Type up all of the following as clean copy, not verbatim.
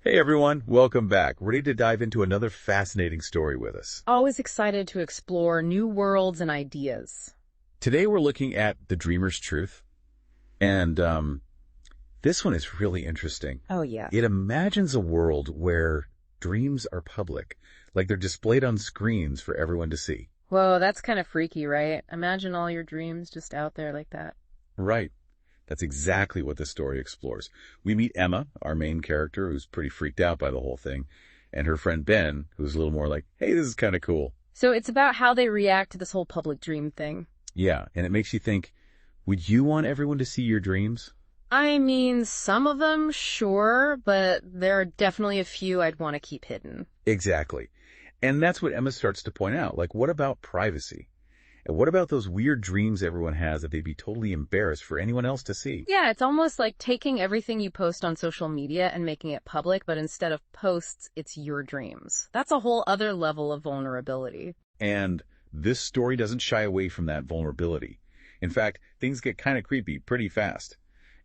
Hey everyone, welcome back. Ready to dive into another fascinating story with us. Always excited to explore new worlds and ideas. Today we're looking at The Dreamer's Truth, and this one is really interesting. Oh, yeah. It imagines a world where dreams are public, like they're displayed on screens for everyone to see. Whoa, that's kind of freaky, right? Imagine all your dreams just out there like that. Right. That's exactly what the story explores. We meet Emma, our main character, who's pretty freaked out by the whole thing, and her friend Ben, who's a little more like, hey, this is kind of cool. So it's about how they react to this whole public dream thing. Yeah, and it makes you think, would you want everyone to see your dreams? I mean, some of them, sure, but there are definitely a few I'd want to keep hidden. Exactly. And that's what Emma starts to point out. Like, what about privacy? And what about those weird dreams everyone has that they'd be totally embarrassed for anyone else to see? Yeah, it's almost like taking everything you post on social media and making it public, but instead of posts, it's your dreams. That's a whole other level of vulnerability. And this story doesn't shy away from that vulnerability. In fact, things get kind of creepy pretty fast.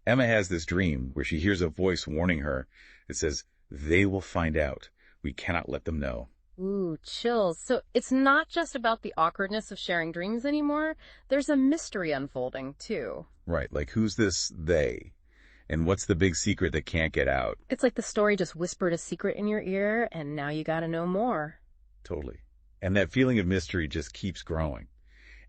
Emma has this dream where she hears a voice warning her. It says, they will find out. We cannot let them know. Ooh, chills. So it's not just about the awkwardness of sharing dreams anymore. There's a mystery unfolding, too. Right, like who's this they? And what's the big secret that can't get out? It's like the story just whispered a secret in your ear, and now you gotta know more. Totally. And that feeling of mystery just keeps growing.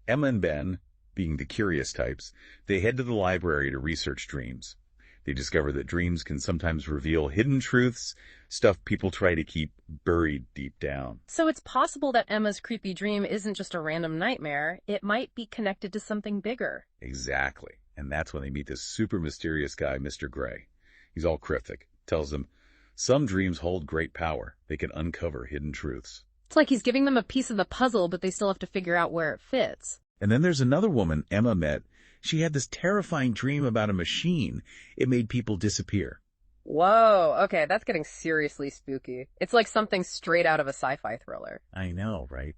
Emma and Ben, being the curious types, they head to the library to research dreams. They discover that dreams can sometimes reveal hidden truths, stuff people try to keep buried deep down. So it's possible that Emma's creepy dream isn't just a random nightmare. It might be connected to something bigger. Exactly. And that's when they meet this super mysterious guy, Mr. Gray. He's all cryptic. Tells them, some dreams hold great power. They can uncover hidden truths. It's like he's giving them a piece of the puzzle, but they still have to figure out where it fits. And then there's another woman Emma met. She had this terrifying dream about a machine. It made people disappear. Whoa, okay, that's getting seriously spooky. It's like something straight out of a sci-fi thriller. I know, right?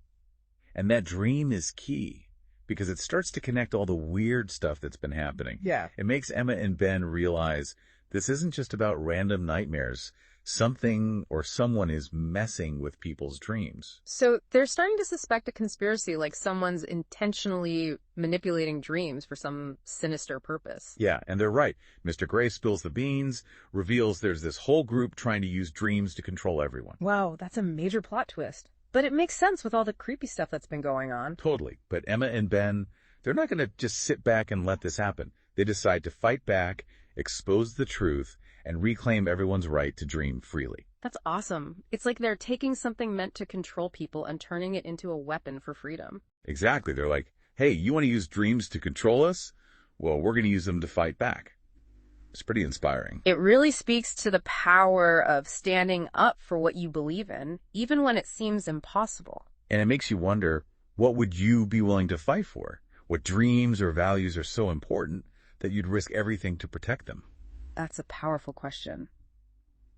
And that dream is key because it starts to connect all the weird stuff that's been happening. Yeah. It makes Emma and Ben realize this isn't just about random nightmares. Something or someone is messing with people's dreams. So they're starting to suspect a conspiracy, like someone's intentionally manipulating dreams for some sinister purpose. Yeah, and they're right. Mr. Gray spills the beans, reveals there's this whole group trying to use dreams to control everyone. Wow, that's a major plot twist. But it makes sense with all the creepy stuff that's been going on. Totally. But Emma and Ben, they're not going to just sit back and let this happen. They decide to fight back, expose the truth, and reclaim everyone's right to dream freely. That's awesome. It's like they're taking something meant to control people and turning it into a weapon for freedom. Exactly. They're like, hey, you want to use dreams to control us? Well, we're going to use them to fight back. It's pretty inspiring. It really speaks to the power of standing up for what you believe in, even when it seems impossible. And it makes you wonder, what would you be willing to fight for? What dreams or values are so important that you'd risk everything to protect them? That's a powerful question.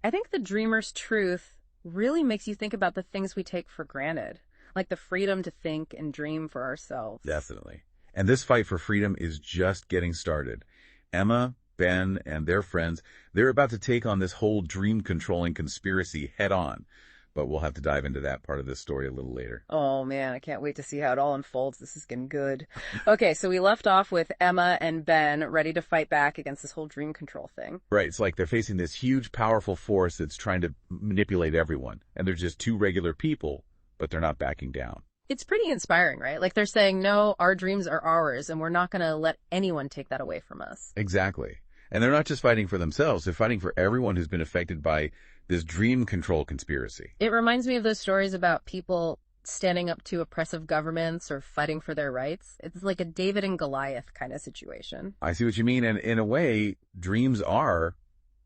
I think The Dreamer's Truth really makes you think about the things we take for granted, like the freedom to think and dream for ourselves. Definitely. And this fight for freedom is just getting started. Emma, Ben, and their friends, they're about to take on this whole dream-controlling conspiracy head-on. But we'll have to dive into that part of this story a little later. Oh man, I can't wait to see how it all unfolds. This is getting good. Okay, so we left off with Emma and Ben ready to fight back against this whole dream control thing. Right, it's like they're facing this huge, powerful force that's trying to manipulate everyone. And they're just two regular people, but they're not backing down. It's pretty inspiring, right? Like they're saying, no, our dreams are ours, and we're not going to let anyone take that away from us. Exactly. And they're not just fighting for themselves, they're fighting for everyone who's been affected by this dream control conspiracy. It reminds me of those stories about people standing up to oppressive governments or fighting for their rights. It's like a David and Goliath kind of situation. I see what you mean. And in a way, dreams are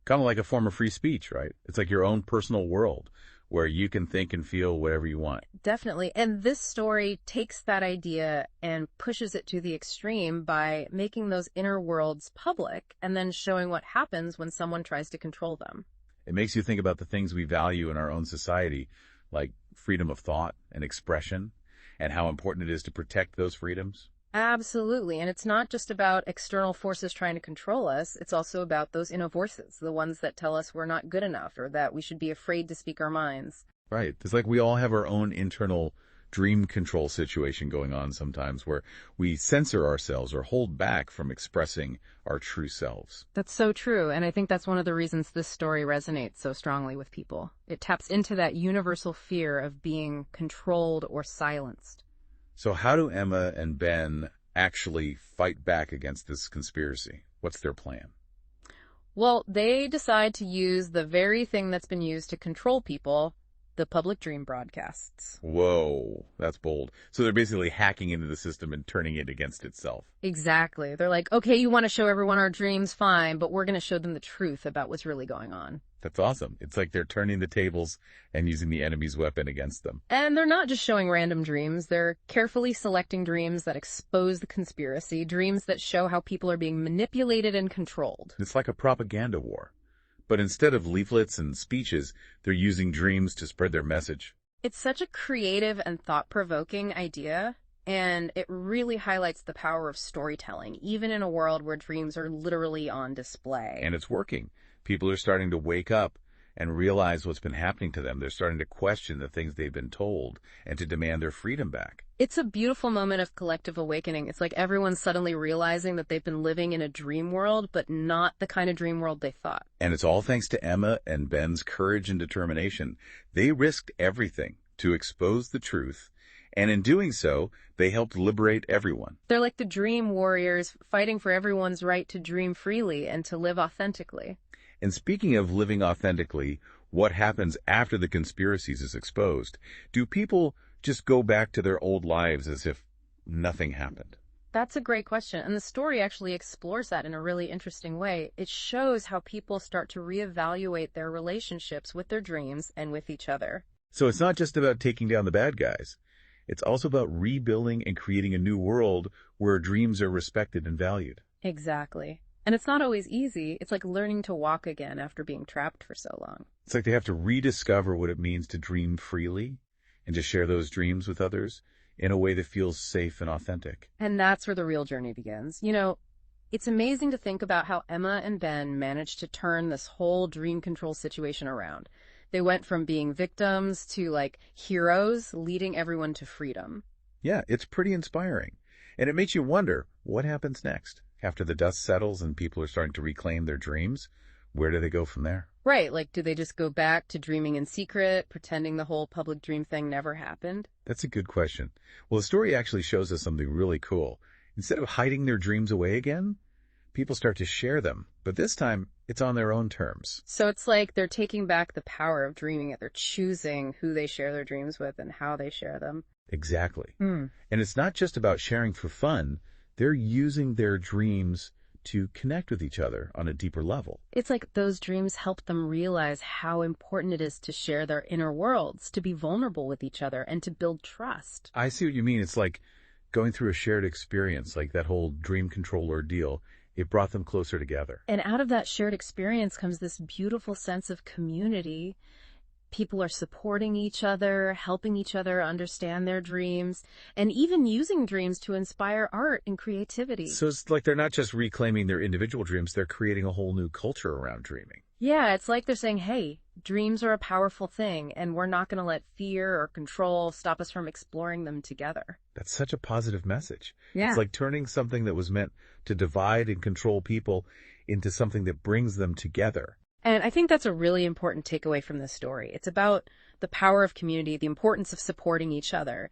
kind of like a form of free speech, right? It's like your own personal world where you can think and feel whatever you want. Definitely. And this story takes that idea and pushes it to the extreme by making those inner worlds public and then showing what happens when someone tries to control them. It makes you think about the things we value in our own society, like freedom of thought and expression, and how important it is to protect those freedoms. Absolutely. And it's not just about external forces trying to control us. It's also about those inner voices, the ones that tell us we're not good enough or that we should be afraid to speak our minds. Right. It's like we all have our own internal dream control situation going on sometimes where we censor ourselves or hold back from expressing our true selves. That's so true. And I think that's one of the reasons this story resonates so strongly with people. It taps into that universal fear of being controlled or silenced. So how do Emma and Ben actually fight back against this conspiracy? What's their plan? Well, they decide to use the very thing that's been used to control people, the public dream broadcasts. Whoa, that's bold. So they're basically hacking into the system and turning it against itself. Exactly. They're like, okay, you want to show everyone our dreams, fine, but we're going to show them the truth about what's really going on. That's awesome. It's like they're turning the tables and using the enemy's weapon against them. And they're not just showing random dreams, they're carefully selecting dreams that expose the conspiracy, dreams that show how people are being manipulated and controlled. It's like a propaganda war. But instead of leaflets and speeches, they're using dreams to spread their message. It's such a creative and thought-provoking idea, and it really highlights the power of storytelling, even in a world where dreams are literally on display. And it's working. People are starting to wake up and realize what's been happening to them. They're starting to question the things they've been told and to demand their freedom back. It's a beautiful moment of collective awakening. It's like everyone's suddenly realizing that they've been living in a dream world, but not the kind of dream world they thought. And it's all thanks to Emma and Ben's courage and determination. They risked everything to expose the truth, and in doing so, they helped liberate everyone. They're like the dream warriors fighting for everyone's right to dream freely and to live authentically. And speaking of living authentically, what happens after the conspiracies is exposed? Do people just go back to their old lives as if nothing happened? That's a great question. And the story actually explores that in a really interesting way. It shows how people start to reevaluate their relationships with their dreams and with each other. So it's not just about taking down the bad guys. It's also about rebuilding and creating a new world where dreams are respected and valued. Exactly. And it's not always easy. It's like learning to walk again after being trapped for so long. It's like they have to rediscover what it means to dream freely and to share those dreams with others in a way that feels safe and authentic. And that's where the real journey begins. You know, it's amazing to think about how Emma and Ben managed to turn this whole dream control situation around. They went from being victims to like heroes, leading everyone to freedom. Yeah, it's pretty inspiring. And it makes you wonder, what happens next? After the dust settles and people are starting to reclaim their dreams, where do they go from there? Right, like do they just go back to dreaming in secret, pretending the whole public dream thing never happened? That's a good question. Well, the story actually shows us something really cool. Instead of hiding their dreams away again, people start to share them, but this time it's on their own terms. So it's like they're taking back the power of dreaming it. They're choosing who they share their dreams with and how they share them. Exactly. And it's not just about sharing for fun. They're using their dreams to connect with each other on a deeper level. It's like those dreams help them realize how important it is to share their inner worlds, to be vulnerable with each other, and to build trust. I see what you mean. It's like going through a shared experience, like that whole dream control ordeal. It brought them closer together. And out of that shared experience comes this beautiful sense of community. People are supporting each other, helping each other understand their dreams, and even using dreams to inspire art and creativity. So it's like they're not just reclaiming their individual dreams, they're creating a whole new culture around dreaming. Yeah, it's like they're saying, hey, dreams are a powerful thing, and we're not going to let fear or control stop us from exploring them together. That's such a positive message. Yeah. It's like turning something that was meant to divide and control people into something that brings them together. And I think that's a really important takeaway from this story. It's about the power of community, the importance of supporting each other,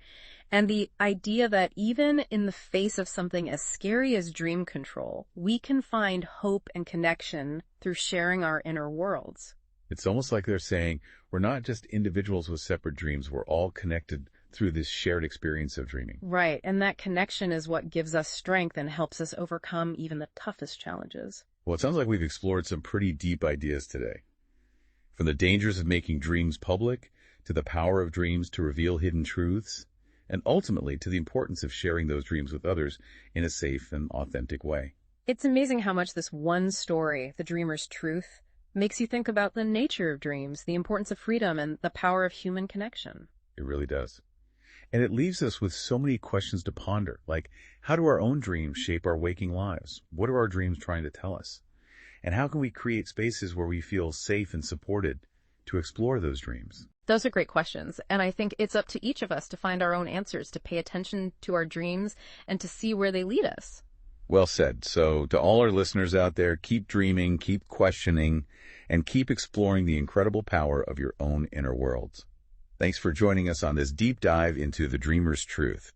and the idea that even in the face of something as scary as dream control, we can find hope and connection through sharing our inner worlds. It's almost like they're saying we're not just individuals with separate dreams, we're all connected through this shared experience of dreaming. Right, and that connection is what gives us strength and helps us overcome even the toughest challenges. Well, it sounds like we've explored some pretty deep ideas today. From the dangers of making dreams public, to the power of dreams to reveal hidden truths, and ultimately to the importance of sharing those dreams with others in a safe and authentic way. It's amazing how much this one story, The Dreamer's Truth, makes you think about the nature of dreams, the importance of freedom, and the power of human connection. It really does. And it leaves us with so many questions to ponder, like how do our own dreams shape our waking lives? What are our dreams trying to tell us? And how can we create spaces where we feel safe and supported to explore those dreams? Those are great questions, and I think it's up to each of us to find our own answers, to pay attention to our dreams, and to see where they lead us. Well said. So to all our listeners out there, keep dreaming, keep questioning, and keep exploring the incredible power of your own inner worlds. Thanks for joining us on this deep dive into the dreamer's truth.